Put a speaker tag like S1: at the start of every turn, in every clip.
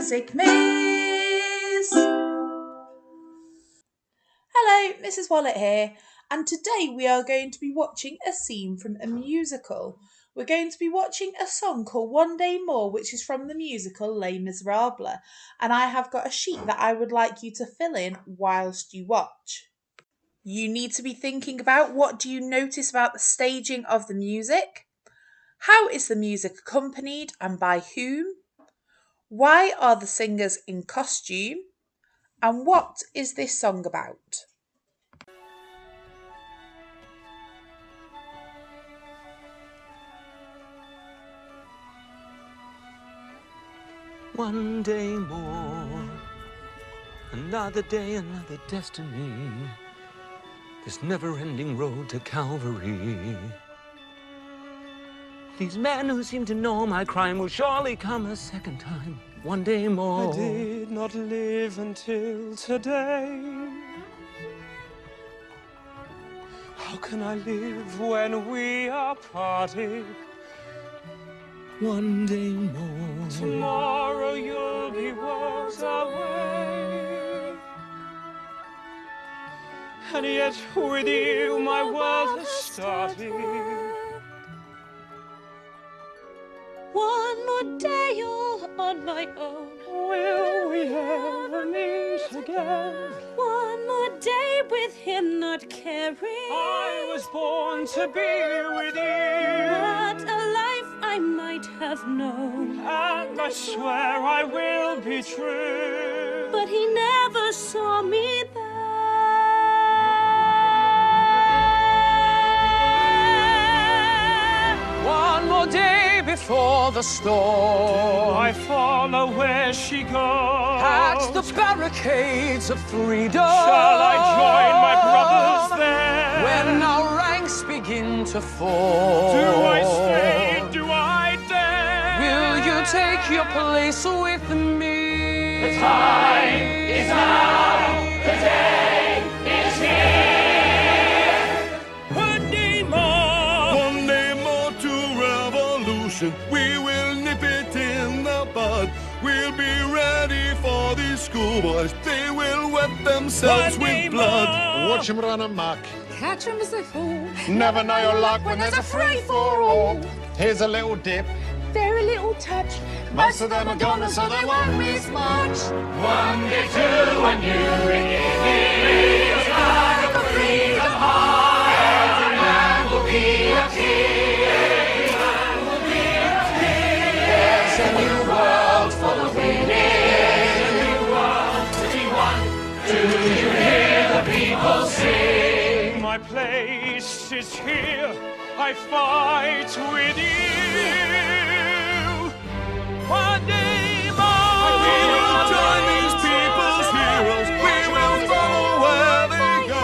S1: Music Miss! Hello, Mrs. Wallet here, and today we are going to be watching a scene from a musical. We're going to be watching a song called One Day More, which is from the musical Les Miserables, and I have got a sheet that I would like you to fill in whilst you watch. You need to be thinking about what do you notice about the staging of the music? How is the music accompanied and by whom? Why are the singers in costume? And what is this song about?
S2: One day more, another day, another destiny, this never-ending road to Calvary. These men who seem to know my crime will surely come a second time. One day more.
S3: I did not live until today. How can I live when we are parted?
S2: One day more.
S3: Tomorrow you'll be worlds away. And yet with you my world has started.
S4: One more day all on my own.
S3: Will we ever meet again?
S4: One more day with him not caring.
S3: I was born to be with you.
S4: What a life I might have known.
S3: And I swear I will be true.
S4: But he never saw me there.
S3: One more day before the storm, I follow where she goes.
S2: At the barricades of freedom,
S3: shall I join my brothers there?
S2: when our ranks begin to fall,
S3: Do I stay? Do I dare?
S2: will you take your place with me?
S3: The time is now. The day is here. One day more.
S5: One day more to revolution. We will nip it in the bud. We'll be ready for these schoolboys. They will wet themselves
S3: One day
S5: with blood.
S3: more.
S5: Watch them run amok.
S4: Catch him as they fall.
S5: Never know your luck when there's a free-for-all. Here's a little dip.
S4: Very little touch.
S5: Most of them are gone, so they won't miss much.
S3: One day two, and you begin. The flag of freedom high. Every man will be a king. Man will be a king. There's a new world for the winning. A new world to be won. Do you hear the people sing? My place is here. I fight with you. One day more.
S5: We will join these people's heroes. We will follow where they go.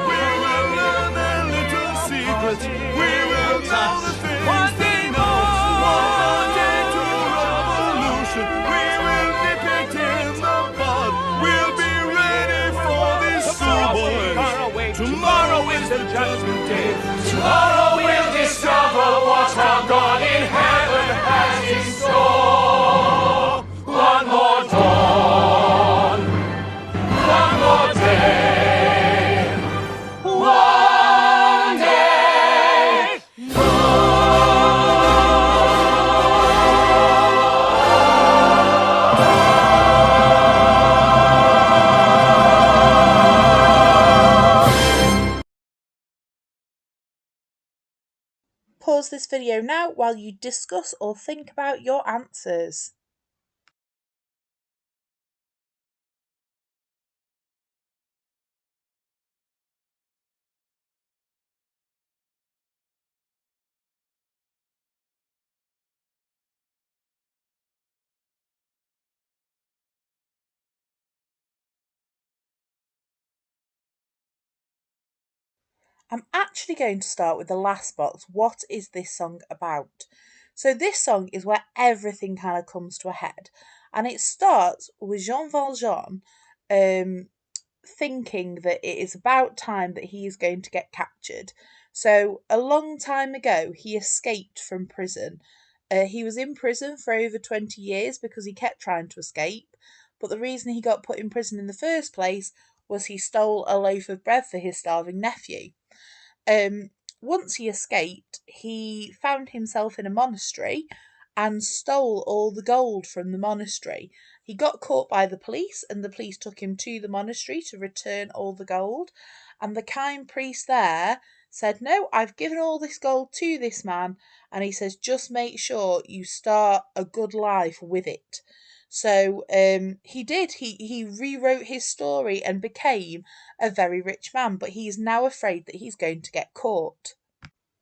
S5: We will learn their little secrets. We will know the things they know. One day to revolution. We will nip it in the bud. We'll be ready for these schoolboys.
S3: Tomorrow is the judgment day. Tomorrow we'll discover what our God in heaven has in store. One more dawn, one more day, one day
S1: Pause this video now while you discuss or think about your answers. I'm actually going to start with the last box. What is this song about? So this song is where everything kind of comes to a head. And it starts with Jean Valjean thinking that it is about time that he is going to get captured. So a long time ago, he escaped from prison He was in prison for over 20 years because he kept trying to escape, but the reason he got put in prison in the first place was he stole a loaf of bread for his starving nephew. Once he escaped, he found himself in a monastery and stole all the gold from the monastery. He got caught by the police, and the police took him to the monastery to return all the gold. And the kind priest there said, "No, I've given all this gold to this man," and he says, "Just make sure you start a good life with it." So he did. He rewrote his story and became a very rich man, but he is now afraid that he's going to get caught.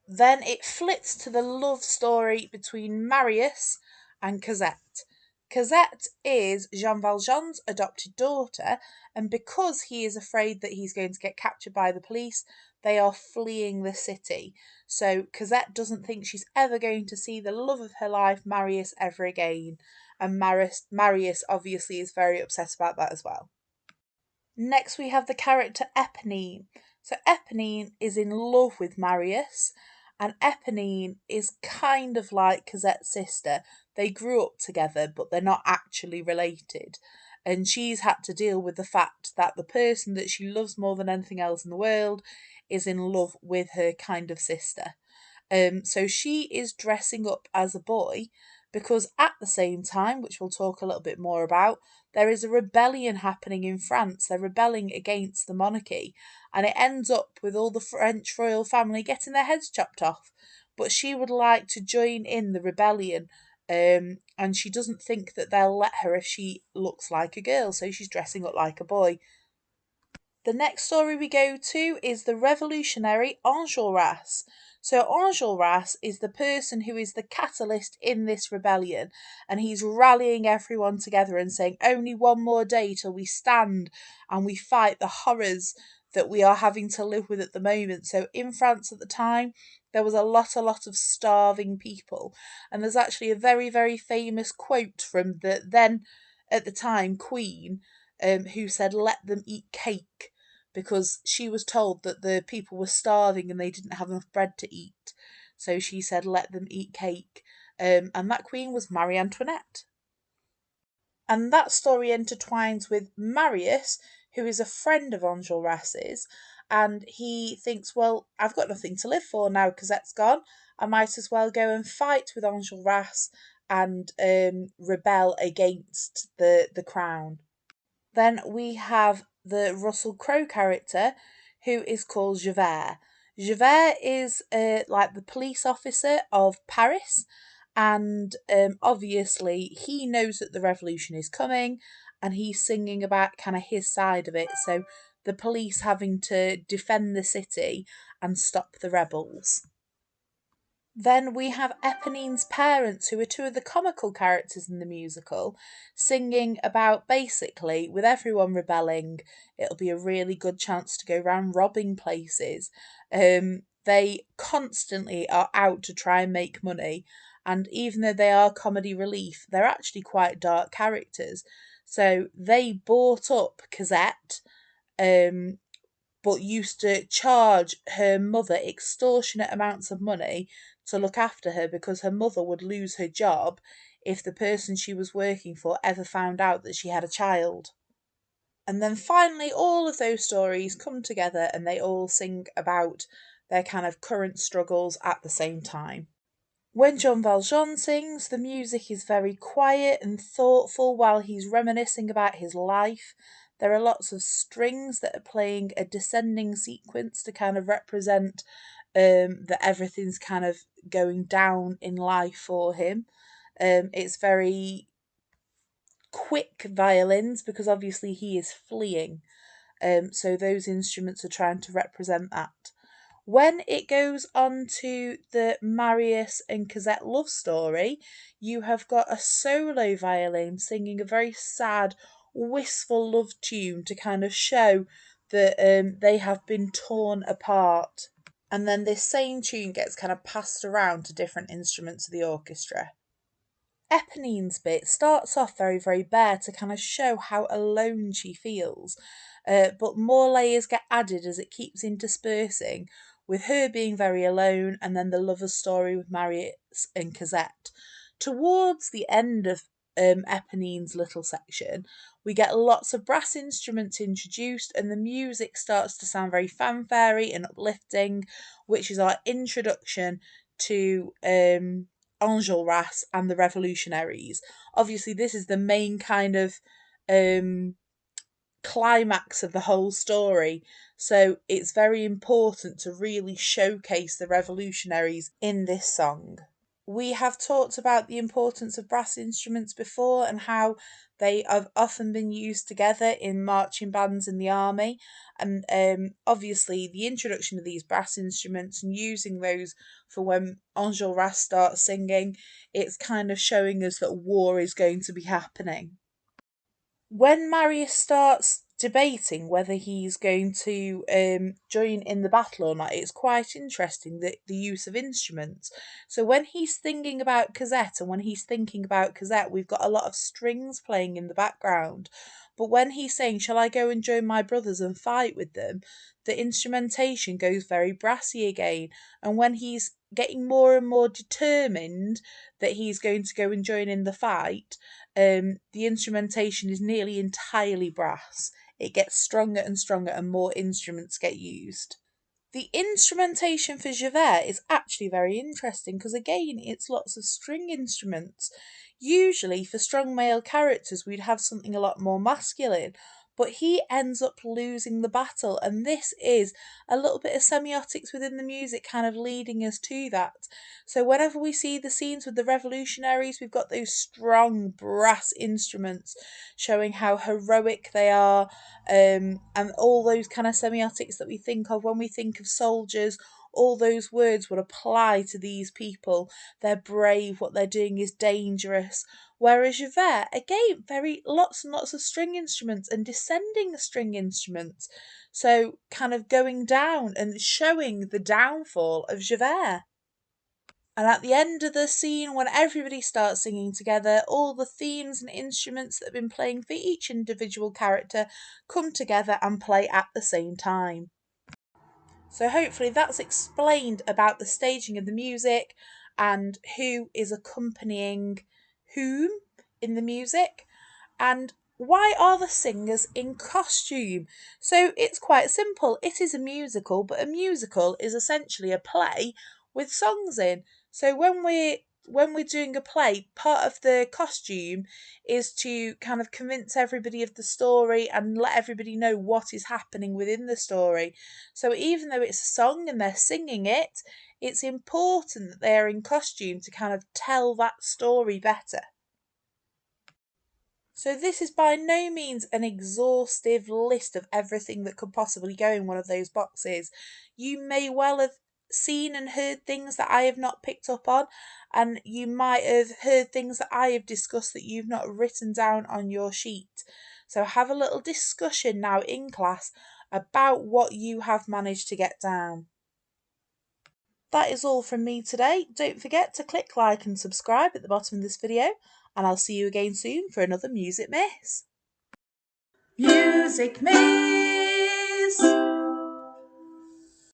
S1: Then it flips to the love story between Marius and Cosette. Cosette is Jean Valjean's adopted daughter, and because he is afraid that he's going to get captured by the police, they are fleeing the city. So Cosette doesn't think she's ever going to see the love of her life, Marius, ever again. And Marius obviously is very upset about that as well. Next we have the character Eponine. So Eponine is in love with Marius, and Eponine is kind of like Cosette's sister. They grew up together, but they're not actually related. And she's had to deal with the fact that the person that she loves more than anything else in the world is in love with her kind of sister. So she is dressing up as a boy because at the same time, which we'll talk a little bit more about, there is a rebellion happening in France. They're rebelling against the monarchy, and it ends up with all the French royal family getting their heads chopped off. But she would like to join in the rebellion, and she doesn't think that they'll let her if she looks like a girl, so she's dressing up like a boy. The next story we go to is the revolutionary Enjolras. So Enjolras is the person who is the catalyst in this rebellion, and he's rallying everyone together and saying, only one more day till we stand and we fight the horrors that we are having to live with at the moment. So in France at the time, there was a lot of starving people, and there's actually a very, very famous quote from the then, at the time, Queen, who said, "Let them eat cake," because she was told that the people were starving and they didn't have enough bread to eat. So she said, "Let them eat cake." And that queen was Marie Antoinette. And that story intertwines with Marius, who is a friend of Enjolras's, and he thinks, well, I've got nothing to live for now Cosette's gone. I might as well go and fight with Enjolras and rebel against the crown. Then we have the Russell Crowe character, who is called Javert. Javert is like the police officer of Paris, and obviously he knows that the revolution is coming, and he's singing about kind of his side of it. So the police having to defend the city and stop the rebels. Then we have Eponine's parents, who are two of the comical characters in the musical, singing about basically, with everyone rebelling, it'll be a really good chance to go around robbing places. They constantly are out to try and make money, and even though they are comedy relief, they're actually quite dark characters. So they bought up Cosette, but used to charge her mother extortionate amounts of money to look after her because her mother would lose her job if the person she was working for ever found out that she had a child. And then finally, all of those stories come together and they all sing about their kind of current struggles at the same time. When Jean Valjean sings, the music is very quiet and thoughtful while he's reminiscing about his life. There are lots of strings that are playing a descending sequence to kind of represent that everything's kind of going down in life for him. It's very quick violins because obviously he is fleeing. So those instruments are trying to represent that. When it goes on to the Marius and Cosette love story, you have got a solo violin singing a very sad, wistful love tune to kind of show that they have been torn apart. And then this same tune gets kind of passed around to different instruments of the orchestra. Eponine's bit starts off very, very bare to kind of show how alone she feels, but more layers get added as it keeps interspersing, with her being very alone and then the lover's story with Marius and Cosette. Towards the end of Eponine's little section, we get lots of brass instruments introduced, and the music starts to sound very fanfare-y and uplifting, which is our introduction to Enjolras and the revolutionaries. Obviously, this is the main kind of climax of the whole story, so it's very important to really showcase the revolutionaries in this song. We have talked about the importance of brass instruments before and how they have often been used together in marching bands in the army, and obviously the introduction of these brass instruments and using those for when Enjolras starts singing, it's kind of showing us that war is going to be happening. When Marius starts debating whether he's going to join in the battle or not, it's quite interesting that the use of instruments. So when he's thinking about Cosette we've got a lot of strings playing in the background. But when he's saying, shall I go and join my brothers and fight with them, the instrumentation goes very brassy again. And when he's getting more and more determined that he's going to go and join in the fight, the instrumentation is nearly entirely brass. It gets stronger and stronger and more instruments get used. The instrumentation for Javert is actually very interesting because again it's lots of string instruments. Usually for strong male characters we'd have something a lot more masculine, but he ends up losing the battle, and this is a little bit of semiotics within the music kind of leading us to that. So whenever we see the scenes with the revolutionaries, we've got those strong brass instruments showing how heroic they are, and all those kind of semiotics that we think of when we think of soldiers. All those words would apply to these people. They're brave, what they're doing is dangerous. Whereas Javert, again, very lots and lots of string instruments and descending string instruments. So kind of going down and showing the downfall of Javert. And at the end of the scene, when everybody starts singing together, all the themes and instruments that have been playing for each individual character come together and play at the same time. So hopefully that's explained about the staging of the music and who is accompanying whom in the music, and why are the singers in costume? So it's quite simple. It is a musical, but a musical is essentially a play with songs in. So when we're doing a play, part of the costume is to kind of convince everybody of the story and let everybody know what is happening within the story. So even though it's a song and they're singing it, it's important that they're in costume to kind of tell that story better. So this is by no means an exhaustive list of everything that could possibly go in one of those boxes. You may well have seen and heard things that I have not picked up on, and you might have heard things that I have discussed that you've not written down on your sheet. So have a little discussion now in class about what you have managed to get down. That is all from me today. Don't forget to click like and subscribe at the bottom of this video, and I'll see you again soon for another Music Miss. Music Miss!